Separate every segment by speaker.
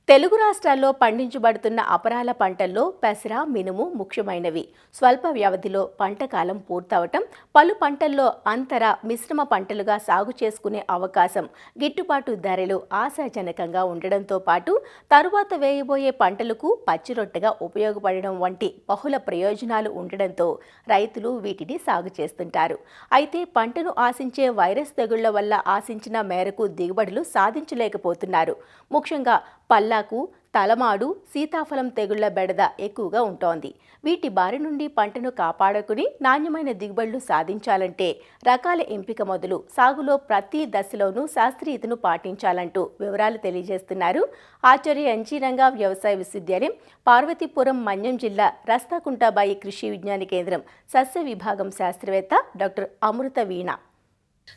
Speaker 1: తెలుగు రాష్ట్రాల్లో పండించబడుతున్న అపరాల పంటల్లో పెసర, మినుము ముఖ్యమైనవి. స్వల్ప వ్యవధిలో పంట కాలం పూర్తవటం, పలు పంటల్లో అంతర మిశ్రమ పంటలుగా సాగు చేసుకునే అవకాశం, గిట్టుబాటు ధరలు ఆశాజనకంగా ఉండడంతో పాటు తరువాత వేయబోయే పంటలకు పచ్చిరొట్టెగా ఉపయోగపడడం వంటి బహుళ ప్రయోజనాలు ఉండడంతో రైతులు వీటిని సాగు చేస్తుంటారు. అయితే పంటను ఆశించే వైరస్ తెగుళ్ల వల్ల ఆశించిన మేరకు దిగుబడులు సాధించలేకపోతున్నారు. ముఖ్యంగా పల్లాకు, తలమాడు, సీతాఫలం తెగుళ్ల బెడద ఎక్కువగా ఉంటోంది. వీటి బారి నుండి పంటను కాపాడుకుని నాణ్యమైన దిగుబడులు సాధించాలంటే రకాల ఎంపిక మొదలు సాగులో ప్రతి దశలోనూ శాస్త్రీయతను పాటించాలంటూ వివరాలు తెలియజేస్తున్నారు ఆచార్య ఎన్జీ రంగా వ్యవసాయ విశ్వవిద్యాలయం, పార్వతీపురం మన్యం జిల్లా రస్తాకుంటాబాయి కృషి విజ్ఞాన కేంద్రం సస్య విభాగం శాస్త్రవేత్త డాక్టర్ అమృత వీణ.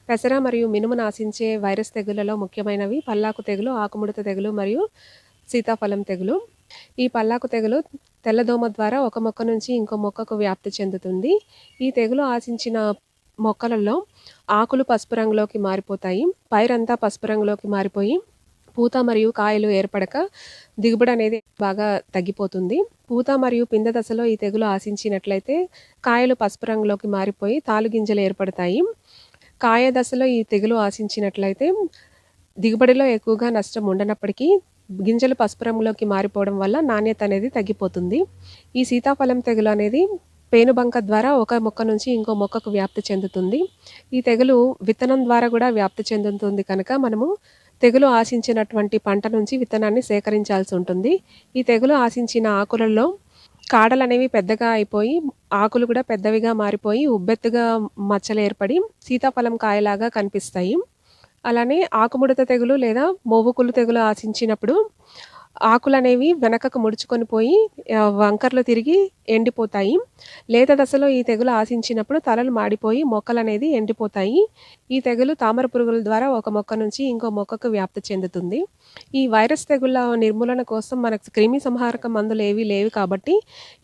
Speaker 2: పెసర మరియు మినుమును ఆశించే వైరస్ తెగుళ్లలో ముఖ్యమైనవి పల్లాకు తెగులు, ఆకుముడత తెగులు మరియు సీతాఫలం తెగులు. ఈ పల్లాకు తెగులు తెల్లదోమ ద్వారా ఒక మొక్క నుంచి ఇంకో మొక్కకు వ్యాప్తి చెందుతుంది. ఈ తెగులు ఆశించిన మొక్కలలో ఆకులు పసుపు రంగులోకి మారిపోతాయి, పైరంతా పసుపు రంగులోకి మారిపోయి పూత మరియు కాయలు ఏర్పడక దిగుబడి అనేది బాగా తగ్గిపోతుంది. పూత మరియు పిందె దశలో ఈ తెగులు ఆశించినట్లయితే కాయలు పసుపు రంగులోకి మారిపోయి తాలుగింజలు ఏర్పడతాయి. కాయ దశలో ఈ తెగులు ఆశించినట్లయితే దిగుబడిలో ఎక్కువగా నష్టం ఉండనప్పటికీ గింజలు పసుపు రంగులోకి మారిపోవడం వల్ల నాణ్యత అనేది తగ్గిపోతుంది. ఈ సీతాఫలం తెగులు అనేది పేనుబంక ద్వారా ఒక మొక్క నుంచి ఇంకో మొక్కకు వ్యాప్తి చెందుతుంది. ఈ తెగులు విత్తనం ద్వారా కూడా వ్యాప్తి చెందుతుంది కనుక మనము తెగులు ఆశించినటువంటి పంట నుంచి విత్తనాన్ని సేకరించాల్సి ఉంటుంది. ఈ తెగులు ఆశించిన ఆకులలో కాడలు అనేవి పెద్దగా అయిపోయి ఆకులు కూడా పెద్దవిగా మారిపోయి ఉబ్బెత్తుగా మచ్చలు ఏర్పడి సీతాఫలం కాయలాగా కనిపిస్తాయి. అలానే ఆకుముడత తెగులు లేదా మోవుకుళ్ళు తెగులు ఆశించినప్పుడు ఆకులు అనేవి వెనకకు ముడుచుకొని పోయి వంకర్లు తిరిగి ఎండిపోతాయి. లేత దశలో ఈ తెగులు ఆశించినప్పుడు తలలు మాడిపోయి మొక్కలు అనేది ఎండిపోతాయి. ఈ తెగులు తామర పురుగుల ద్వారా ఒక మొక్క నుంచి ఇంకో మొక్కకు వ్యాప్తి చెందుతుంది. ఈ వైరస్ తెగుళ్ళ నిర్మూలన కోసం మనకు క్రిమి సంహారక మందులు ఏవి లేవు కాబట్టి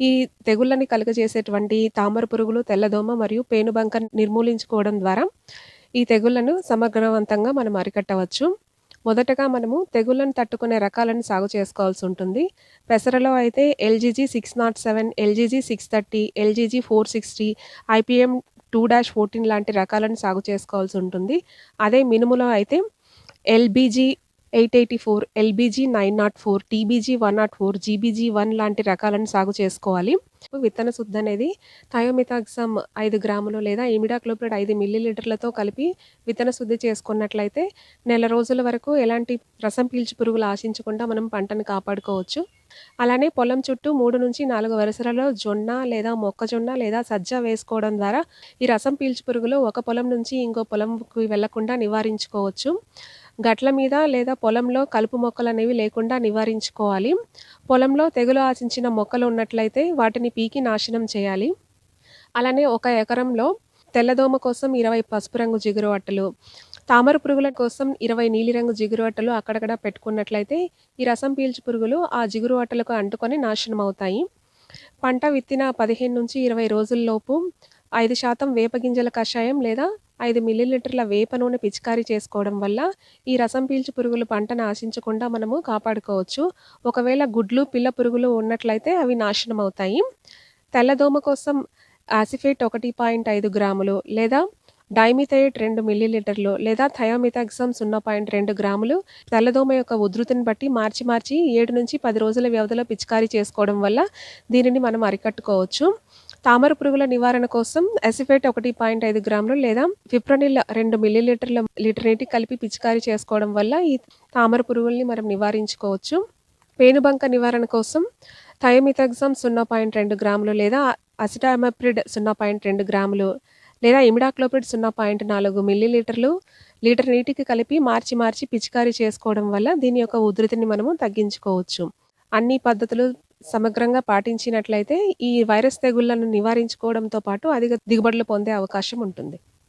Speaker 2: ఈ తెగుళ్ళని కలుగజేసేటువంటి తామర పురుగులు, తెల్లదోమ మరియు పేనుబంక నిర్మూలించుకోవడం ద్వారా ఈ తెగుళ్లను సమగ్రవంతంగా మనం అరికట్టవచ్చు. మొదటగా మనము తెగుళ్లను తట్టుకునే రకాలను సాగు చేసుకోవాల్సి ఉంటుంది. పెసరలో అయితే LGG 607, LGG 630, LGG 460, IPM 2-14 లాంటి రకాలను సాగు చేసుకోవాల్సి ఉంటుంది. అదే మినుములో అయితే LBG 884, LBG 904, TBG 104, GBG 1 లాంటి రకాలను సాగు చేసుకోవాలి. విత్తన శుద్ధి అనేది థయోమిథాక్సమ్ 5 గ్రాములు లేదా ఇమిడాక్లోప్రిడ్ 5 మిల్లీలీటర్లతో కలిపి విత్తన శుద్ధి చేసుకున్నట్లయితే నెల రోజుల వరకు ఎలాంటి రసం పీల్చి పురుగులు ఆశించకుండా మనం పంటను కాపాడుకోవచ్చు. అలానే పొలం చుట్టూ 3 నుంచి 4 వరుసలలో జొన్న లేదా మొక్కజొన్న లేదా సజ్జ వేసుకోవడం ద్వారా ఈ రసం పీల్చి పురుగులు ఒక పొలం నుంచి ఇంకో పొలంకి వెళ్లకుండా నివారించుకోవచ్చు. గట్ల మీద లేదా పొలంలో కలుపు మొక్కలు అనేవి లేకుండా నివారించుకోవాలి. పొలంలో తెగులు ఆశించిన మొక్కలు ఉన్నట్లయితే వాటిని పీకి నాశనం చేయాలి. అలానే 1 ఎకరంలో తెల్లదోమ కోసం 20 పసుపు రంగు జిగురు అట్టలు, తామర పురుగుల కోసం 20 నీలిరంగు జిగురు అట్టలు అక్కడక్కడ పెట్టుకున్నట్లయితే ఈ రసం పీల్చి పురుగులు ఆ జిగురు అట్టలకు అంటుకొని నాశనం అవుతాయి. పంట విత్తిన 15 నుంచి 20 రోజుల్లోపు 5% వేపగింజల కషాయం లేదా 5 మిల్లీలీటర్ల వేప నూనె పిచికారీ చేసుకోవడం వల్ల ఈ రసం పీల్చి పురుగులు పంటను ఆశించకుండా మనము కాపాడుకోవచ్చు. ఒకవేళ గుడ్లు, పిల్ల పురుగులు ఉన్నట్లయితే అవి నాశనం అవుతాయి. తెల్లదోమ కోసం యాసిఫేట్ 1.5 గ్రాములు లేదా డైమిథయేట్ 2 మిల్లీలీటర్లు లేదా థయోమిథాక్సమ్ 0.2 గ్రాములు తెల్లదోమ యొక్క ఉధృతిని బట్టి మార్చి 7 నుంచి 10 రోజుల వ్యవధిలో పిచికారీ చేసుకోవడం వల్ల దీనిని మనం అరికట్టుకోవచ్చు. తామర పురుగుల నివారణ కోసం యాసిఫేట్ 1.5 గ్రాములు లేదా ఫిప్రోనిల్ 2 మిల్లీలీటర్ల లీటర్ నీటికి కలిపి పిచికారీ చేసుకోవడం వల్ల ఈ తామర పురుగుల్ని మనం నివారించుకోవచ్చు. పేనుబంక నివారణ కోసం థయోమిథాక్సమ్ 0.2 గ్రాములు లేదా అసిటామిప్రిడ్ 0.2 గ్రాములు లేదా ఇమిడాక్లోప్రిడ్ 0.4 మిల్లీలీటర్లు లీటర్ నీటికి కలిపి మార్చి పిచికారీ చేసుకోవడం వల్ల దీని యొక్క ఉధృతిని మనము తగ్గించుకోవచ్చు. అన్ని పద్ధతులు సమగ్రంగా పాటించినట్లయితే ఈ వైరస్ తెగుళ్లను నివారించుకోవడంతో పాటు అధిక దిగుబడులు పొందే అవకాశం ఉంటుంది.